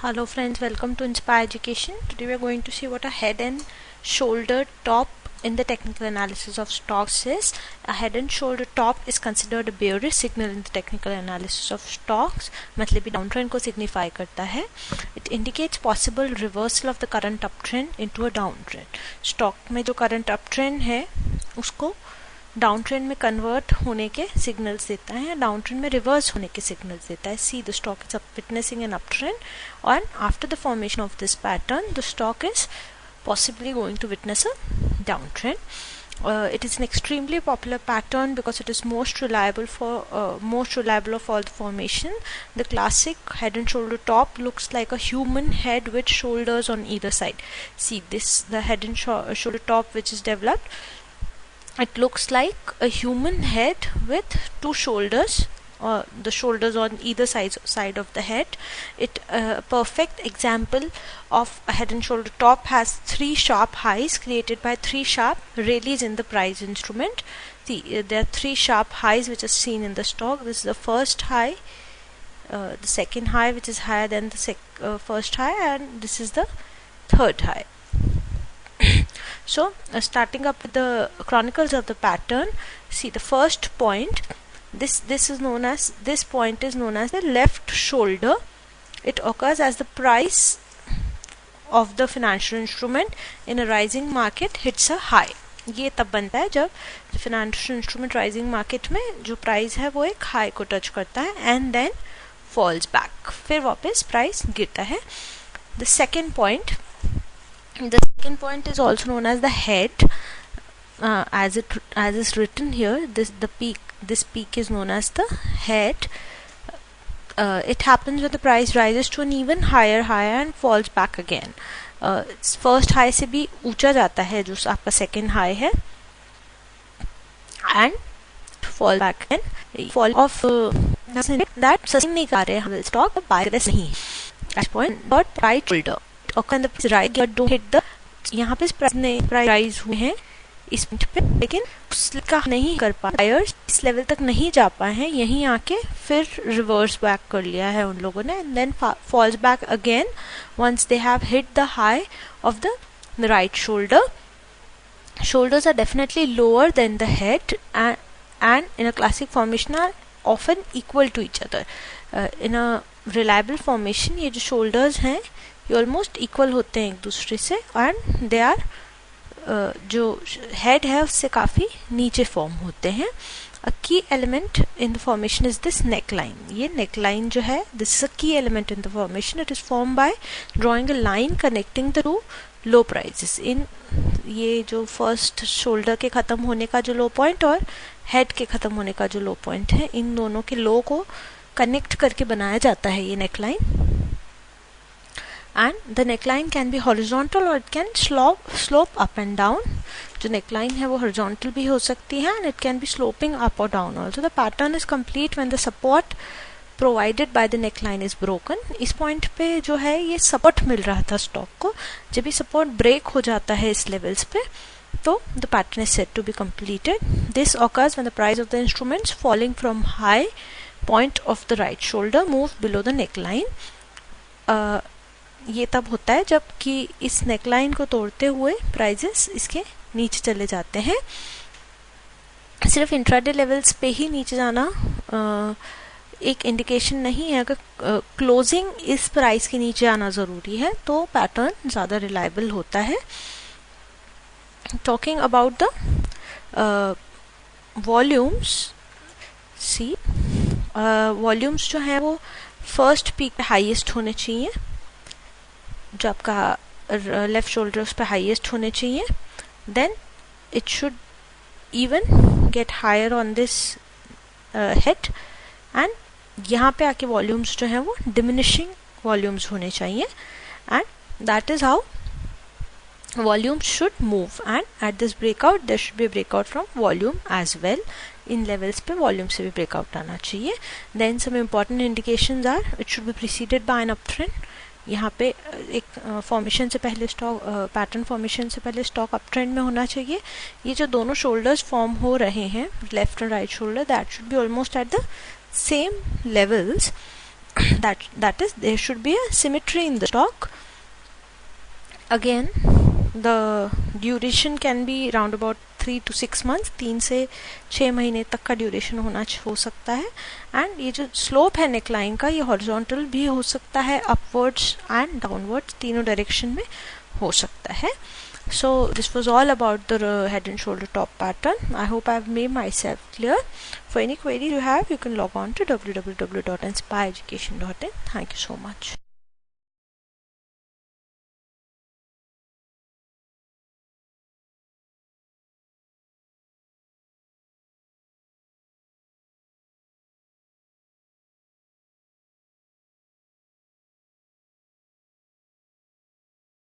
Hello friends, welcome to Inspire Education. Today we are going to see what a head and shoulder top in the technical analysis of stocks is. A head and shoulder top is considered a bearish signal in the technical analysis of stocks. मतलब ये down trend को signify करता है. It indicates possible reversal of the current uptrend into a downtrend. Stock में जो current uptrend है उसको down trend में कन्वर्ट होने के सिग्नल्स देता है, डाउन ट्रेंड में रिवर्स होने के सिग्नल्स देता है. See the stock is witnessing an up trend and after the formation of this pattern the stock is possibly going to witness a downtrend. It is an extremely popular pattern because it is most reliable of all the formation. The classic head and shoulder top looks like a human head with shoulders on either side. See this, the head and shoulder top which is developed, it looks like a human head with two shoulders, the shoulders on either side of the head. It perfect example of a head and shoulder top has three sharp highs created by three sharp rallies in the price instrument. See, there are three sharp highs which are seen in the stock. This is the first high, the second high which is higher than the first high, and this is the third high. So starting up with the chronicles of the pattern, see the first point, this point is known as the left shoulder. It occurs as the price of the financial instrument in a rising market hits a high. ये तब बनता है जब financial instrument rising market में जो price है वो एक हाई को टच करता है and then falls back, फिर वापस प्राइस गिरता है. The second point is also known as the head, as is written here. This peak is known as the head. It happens when the price rises to an even higher high and falls back again. First high से भी ऊंचा जाता है जो आपका second high है, and fall back again. Fall of that sustain नहीं कर रहे हैं stock, buy this नहीं. At point but right shoulder और the right but don't hit the, यहाँ पे प्राइस राइज हुए हैं इस पॉइंट पे, लेकिन उसका नहीं कर पा, बायर्स इस लेवल तक नहीं जा पाए हैं, यहीं आके फिर रिवर्स बैक कर लिया है उन लोगों ने, and then falls back again once they have hit the high of the right shoulder. Shoulders are definitely lower than the head and in a classic formation are often equal to each other. In a reliable formation ये जो shoulders हैं ये almost equal होते हैं एक दूसरे से, and they are जो हेड है उससे काफ़ी नीचे फॉर्म होते हैं. A key element in the formation is this neck line. ये नेक लाइन जो है this is a key element in the formation. It is form by drawing a line connecting the two low prices. इन ये जो first shoulder के ख़त्म होने का जो लो पॉइंट और हेड के ख़त्म होने का जो लो पॉइंट है, इन दोनों के लो को कनेक्ट करके बनाया जाता है ये neck line. And the neckline can be horizontal or it can slope up and down. जो neckline है वो horizontal भी हो सकती है and it can be sloping up or down also. The pattern is complete when the support provided by the neckline is broken. इस point पे जो है ये support मिल रहा था stock को, जब भी support break हो जाता है इस levels पे तो the pattern is said to be completed. This occurs when the price of the instruments falling from high point of the right shoulder move below the neckline. ये तब होता है जब कि इस नेकलाइन को तोड़ते हुए प्राइजेस इसके नीचे चले जाते हैं. सिर्फ इंट्राडे लेवल्स पे ही नीचे जाना एक इंडिकेशन नहीं है. अगर क्लोजिंग इस प्राइस के नीचे आना ज़रूरी है तो पैटर्न ज़्यादा रिलायबल होता है. Talking about the volumes, see volumes जो हैं वो फर्स्ट पीक पे हाईएस्ट होने चाहिए, जो आपका लेफ्ट शोल्डर उस पर हाईएस्ट होने चाहिए. Then it should even get higher on this head, and यहाँ पे आके वॉल्यूम्स जो हैं वो डिमिनिशिंग वॉल्यूम्स होने चाहिए, and that is how volumes should move. And at this breakout there should be breakout from volume as well. इन levels पे वॉल्यूम से भी ब्रेकआउट आना चाहिए. Then some important indications are it should be preceded by an up trend. यहाँ पे एक formation से पहले स्टॉक पैटर्न फॉर्मेशन से पहले स्टॉक अप ट्रेंड में होना चाहिए. ये जो दोनों शोल्डर्स फॉर्म हो रहे हैं left and right shoulder, that should be almost at the same levels. that is, there should be a symmetry in the stock. Again, the duration can be around about 3 to 6 months, 3 से 6 महीने तक का duration हो सकता है. And ये जो slope है नेकलाइन का, ये हॉरिजॉन्टल भी हो सकता है, अपवर्ड्स एंड डाउनवर्ड्स, तीनों डायरेक्शन में हो सकता है. So this was all about the head and shoulder top pattern. I hope I have made myself clear. For any query you have, you can log on to www.inspireeducation.in. Thank you so much.